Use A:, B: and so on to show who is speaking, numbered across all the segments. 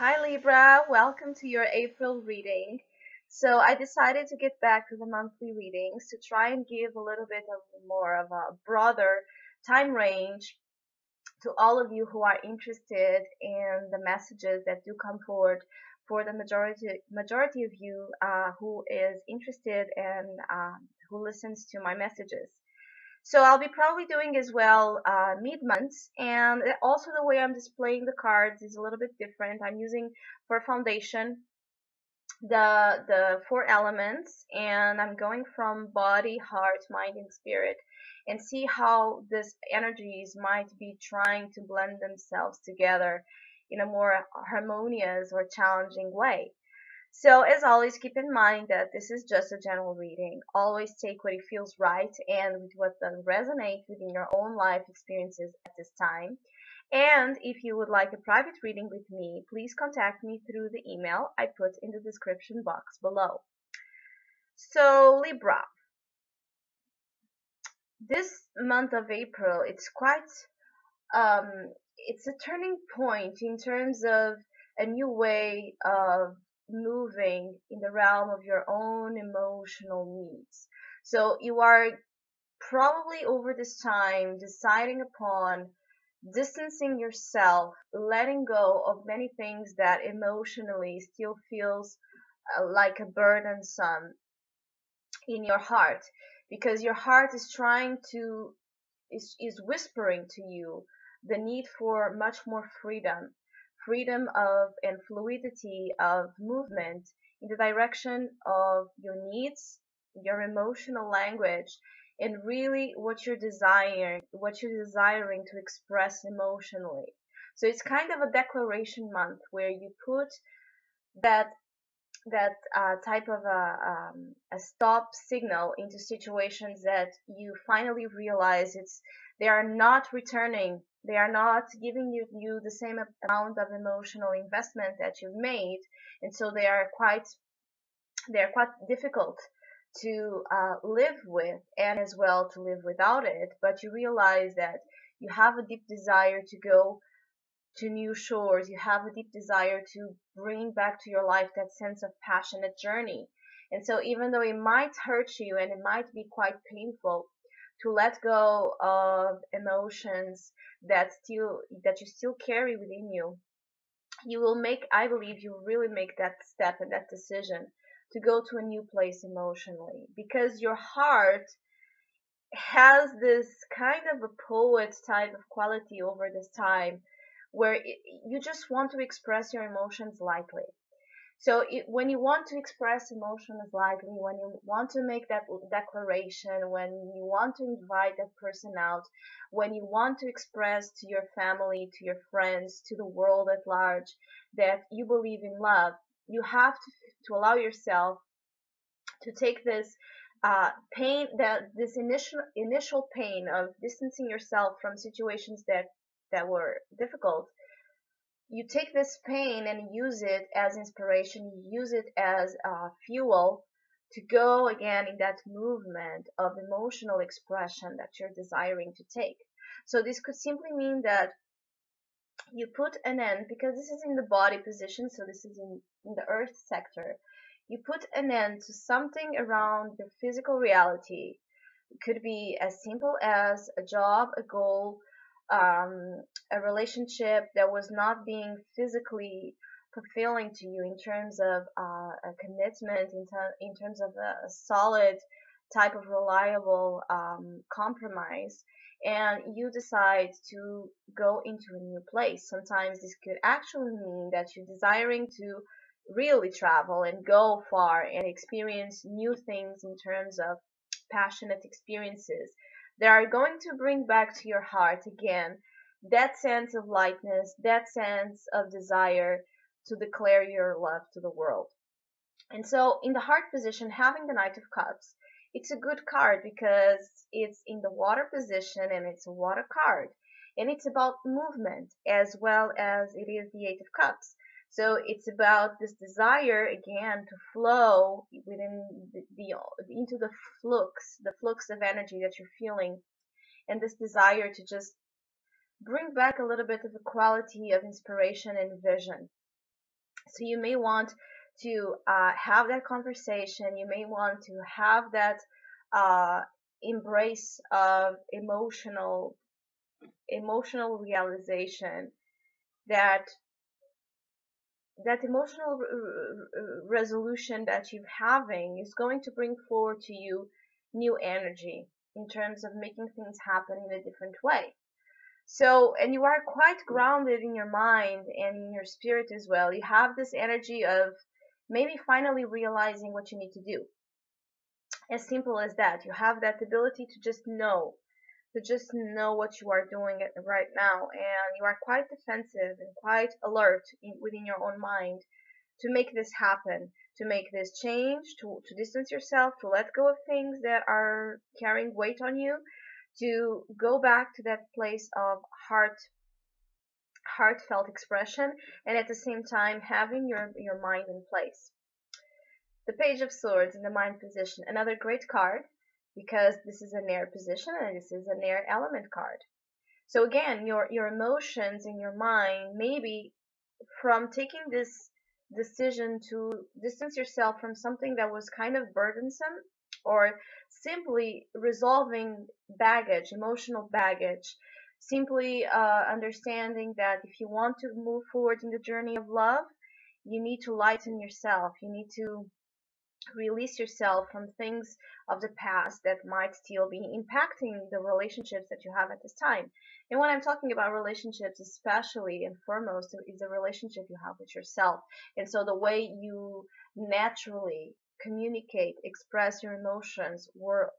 A: Hi Libra, welcome to your April reading. So I decided to get back to the monthly readings to try and give a little bit of more of a broader time range to all of you who are interested in the messages that do come forward for the majority of you who is interested and who listens to my messages. So I'll be probably doing as well mid-months, and also the way I'm displaying the cards is a little bit different. I'm using for foundation the four elements, and I'm going from body, heart, mind, and spirit, and see how these energies might be trying to blend themselves together in a more harmonious or challenging way. So as always, keep in mind that this is just a general reading. Always take what it feels right and with what does resonate within your own life experiences at this time. And if you would like a private reading with me, please contact me through the email I put in the description box below. So Libra, this month of April, it's quite it's a turning point in terms of a new way of moving in the realm of your own emotional needs. So you are probably over this time deciding upon distancing yourself, letting go of many things that emotionally still feels like a burdensome in your heart, because your heart is trying to is whispering to you the need for much more freedom of and fluidity of movement in the direction of your needs, your emotional language, and really what you're desiring to express emotionally. So it's kind of a declaration month where you put that type of a stop signal into situations that you finally realize they are not returning, they are not giving you the same amount of emotional investment that you've made, and so they are quite difficult to live with and as well to live without it. But you realize that you have a deep desire to go to new shores. You have a deep desire to bring back to your life that sense of passionate journey. And so even though it might hurt you and it might be quite painful to let go of emotions that you still carry within you, you will make, I believe you will really make that step and that decision to go to a new place emotionally, because your heart has this kind of a poet type of quality over this time where you just want to express your emotions lightly. So when you want to express emotions lightly, when you want to make that declaration, when you want to invite that person out, when you want to express to your family, to your friends, to the world at large that you believe in love, you have to allow yourself to take this pain, that this initial pain of distancing yourself from situations that were difficult. You take this pain and use it as inspiration, you use it as fuel to go again in that movement of emotional expression that you're desiring to take. So this could simply mean that you put an end, because this is in the body position, so this is in the earth sector. You put an end to something around your physical reality. It could be as simple as a job, a goal, a relationship that was not being physically fulfilling to you in terms of a commitment, in terms of a solid type of reliable compromise, and you decide to go into a new place. Sometimes this could actually mean that you're desiring to really travel and go far and experience new things in terms of passionate experiences that are going to bring back to your heart again that sense of lightness, that sense of desire to declare your love to the world. And so in the heart position, having the Knight of Cups, it's a good card because it's in the water position and it's a water card. And it's about movement as well as it is the Eight of Cups. So it's about this desire again to flow within into the flux of energy that you're feeling, and this desire to just bring back a little bit of a quality of inspiration and vision. So you may want to have that conversation. You may want to have that uh, embrace of emotional realization that that emotional resolution that you're having is going to bring forward to you new energy in terms of making things happen in a different way. So, and you are quite grounded in your mind and in your spirit as well. You have this energy of maybe finally realizing what you need to do. As simple as that. You have that ability to just know what you are doing right now, and you are quite defensive and quite alert within your own mind to make this happen, to make this change, to distance yourself, to let go of things that are carrying weight on you, to go back to that place of heartfelt expression, and at the same time having your mind in place. The Page of Swords in the mind position, another great card because this is an air position and this is an air element card. So again, your emotions in your mind, maybe from taking this decision to distance yourself from something that was kind of burdensome, or simply resolving baggage, emotional baggage, simply understanding that if you want to move forward in the journey of love, you need to lighten yourself. You need to release yourself from things of the past that might still be impacting the relationships that you have at this time. And when I'm talking about relationships, especially and foremost, is the relationship you have with yourself. And so the way you naturally communicate, express your emotions were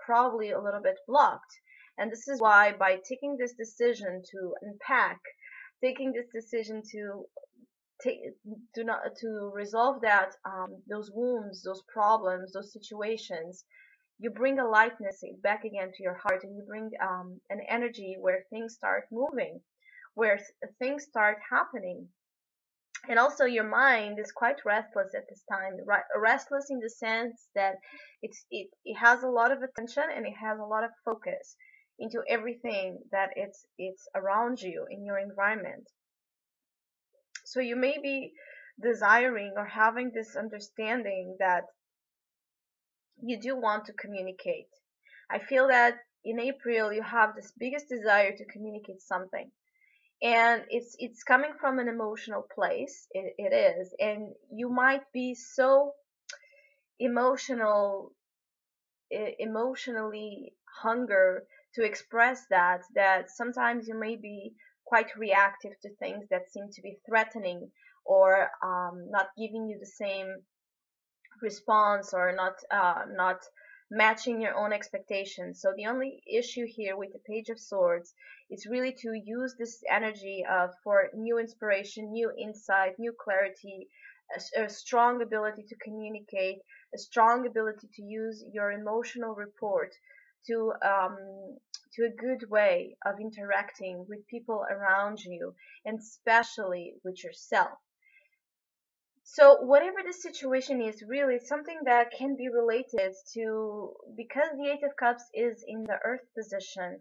A: probably a little bit blocked. And this is why by taking this decision to unpack, taking this decision to take do not to resolve that those wounds, those problems, those situations, you bring a lightness back again to your heart, and you bring an energy where things start moving, where things start happening. And also your mind is quite restless at this time, right? Restless in the sense that it has a lot of attention and it has a lot of focus into everything that it's around you in your environment. So you may be desiring or having this understanding that you do want to communicate. I feel that in April you have this biggest desire to communicate something. And it's coming from an emotional place. It is. And you might be so emotional emotionally hunger to express that sometimes you may be quite reactive to things that seem to be threatening, or not giving you the same response, or not matching your own expectations. So the only issue here with the Page of Swords is really to use this energy for new inspiration, new insight, new clarity, a strong ability to communicate, a strong ability to use your emotional report to to a good way of interacting with people around you, and especially with yourself. So whatever the situation is, really something that can be related to, because the Eight of Cups is in the Earth position,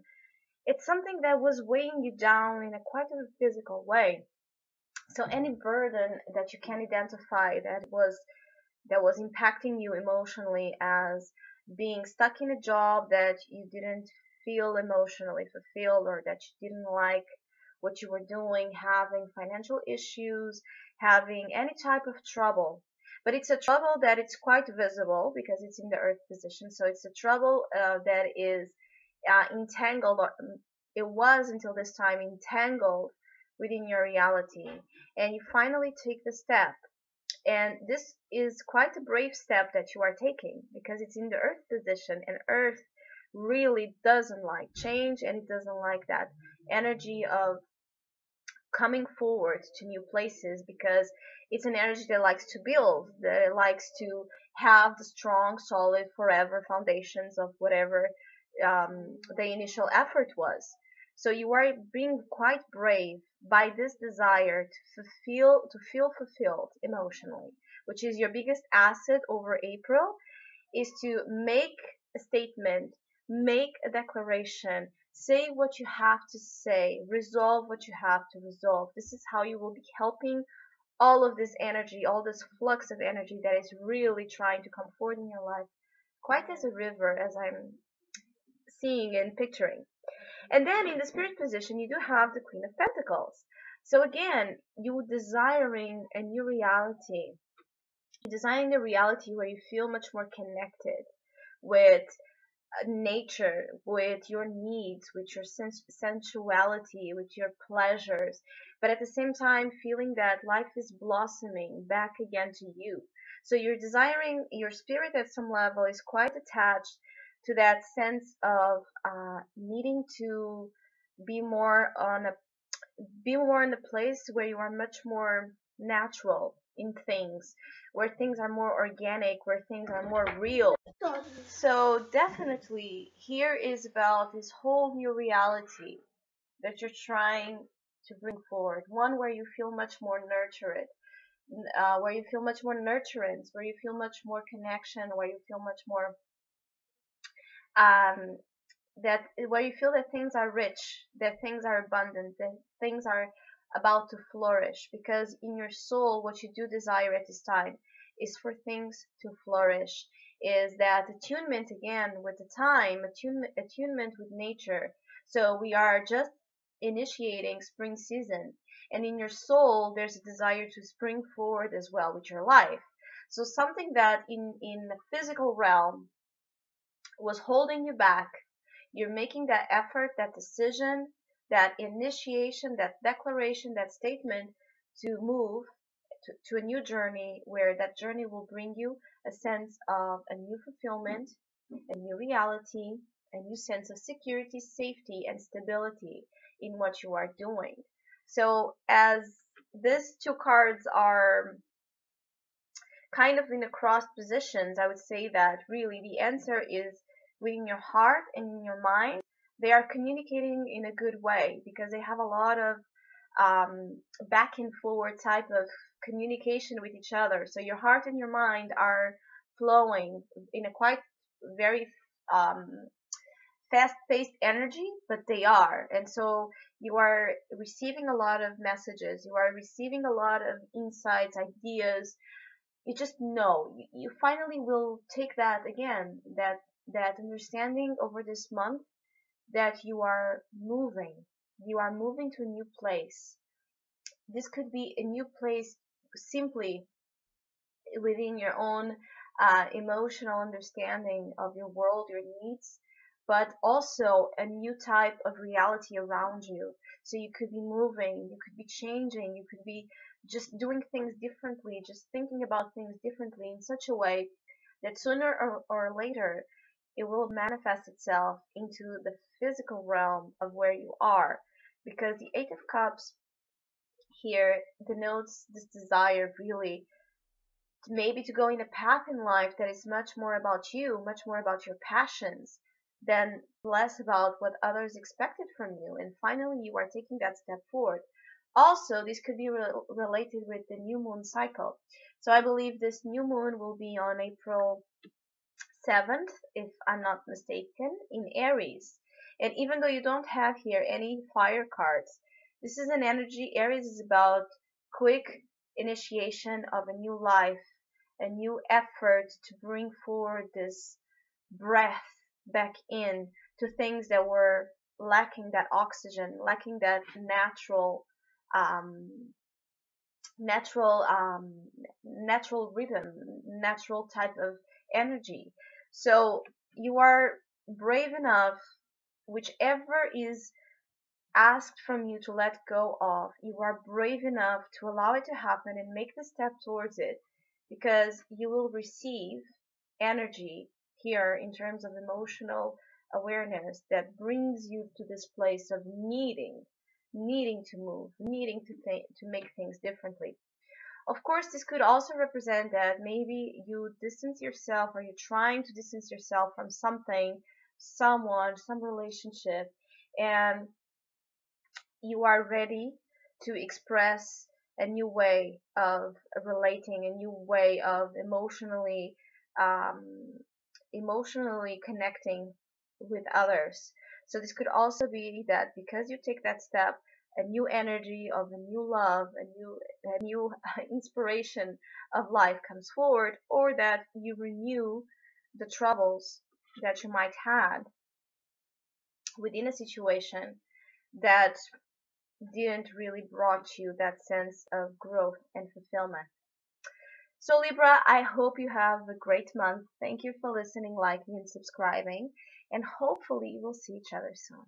A: it's something that was weighing you down in a quite a physical way. So any burden that you can identify that was impacting you emotionally, as being stuck in a job that you didn't feel emotionally fulfilled, or that you didn't like what you were doing, having financial issues, having any type of trouble. But it's a trouble that it's quite visible because it's in the earth position. So it's a trouble that is entangled, or it was until this time entangled within your reality. And you finally take the step, and this is quite a brave step that you are taking, because it's in the earth position, and earth really doesn't like change, and it doesn't like that energy of coming forward to new places, because it's an energy that likes to build, that it likes to have the strong, solid, forever foundations of whatever the initial effort was. So you are being quite brave by this desire to feel fulfilled emotionally, which is your biggest asset over April, is to make a statement, make a declaration, say what you have to say, resolve what you have to resolve. This is how you will be helping all of this energy, all this flux of energy that is really trying to come forward in your life, quite as a river, as I'm seeing and picturing. And then in the spirit position, you do have the Queen of Pentacles. So again, you desiring a new reality, designing a reality where you feel much more connected with nature, with your needs, with your sensuality, with your pleasures, but at the same time feeling that life is blossoming back again to you. So you're desiring, your spirit at some level is quite attached to that sense of needing to be more on a be more in a place where you are much more natural in things, where things are more organic, where things are more real. So definitely here is about this whole new reality that you're trying to bring forward. One where you feel much more nurtured, where you feel much more nurturance, where you feel much more connection, where you feel much more um, that where you feel that things are rich, that things are abundant, that things are about to flourish. Because in your soul, what you do desire at this time is for things to flourish. Is that attunement again with the time, attunement with nature. So we are just initiating spring season, and in your soul, there's a desire to spring forward as well with your life. So something that in the physical realm was holding you back, you're making that effort, that decision, that initiation, that declaration, that statement to move to a new journey where that journey will bring you a sense of a new fulfillment, a new reality, a new sense of security, safety, and stability in what you are doing. So as these two cards are kind of in the cross positions, I would say that really the answer is within your heart and in your mind. They are communicating in a good way because they have a lot of back and forward type of communication with each other. So your heart and your mind are flowing in a quite very um, fast-paced energy, but they are. And so you are receiving a lot of messages. You are receiving a lot of insights, ideas. You just know, you finally will take that again, that understanding over this month that you are moving to a new place. This could be a new place simply within your own emotional understanding of your world, your needs, but also a new type of reality around you. So you could be moving, you could be changing, you could be just doing things differently, just thinking about things differently in such a way that sooner or later it will manifest itself into the physical realm of where you are. Because the Eight of Cups here denotes this desire really maybe to go in a path in life that is much more about you, much more about your passions, than less about what others expected from you. And finally, you are taking that step forward. Also, this could be related with the new moon cycle. So I believe this new moon will be on April 7th, if I'm not mistaken, in Aries. And even though you don't have here any fire cards, this is an energy. Aries is about quick initiation of a new life, a new effort to bring forward this breath back in to things that were lacking that oxygen, lacking that um, natural, natural rhythm, natural type of energy. So you are brave enough, whichever is asked from you to let go of, you are brave enough to allow it to happen and make the step towards it, because you will receive energy here in terms of emotional awareness that brings you to this place of needing to move, needing to think, to make things differently. Of course, this could also represent that maybe you distance yourself, or you're trying to distance yourself from something, someone, some relationship, and you are ready to express a new way of relating, a new way of um, emotionally connecting with others. So this could also be that because you take that step, a new energy of a new love, a new inspiration of life comes forward, or that you renew the troubles that you might had within a situation that didn't really brought you that sense of growth and fulfillment. So Libra, I hope you have a great month. Thank you for listening, liking, and subscribing, and hopefully we'll see each other soon.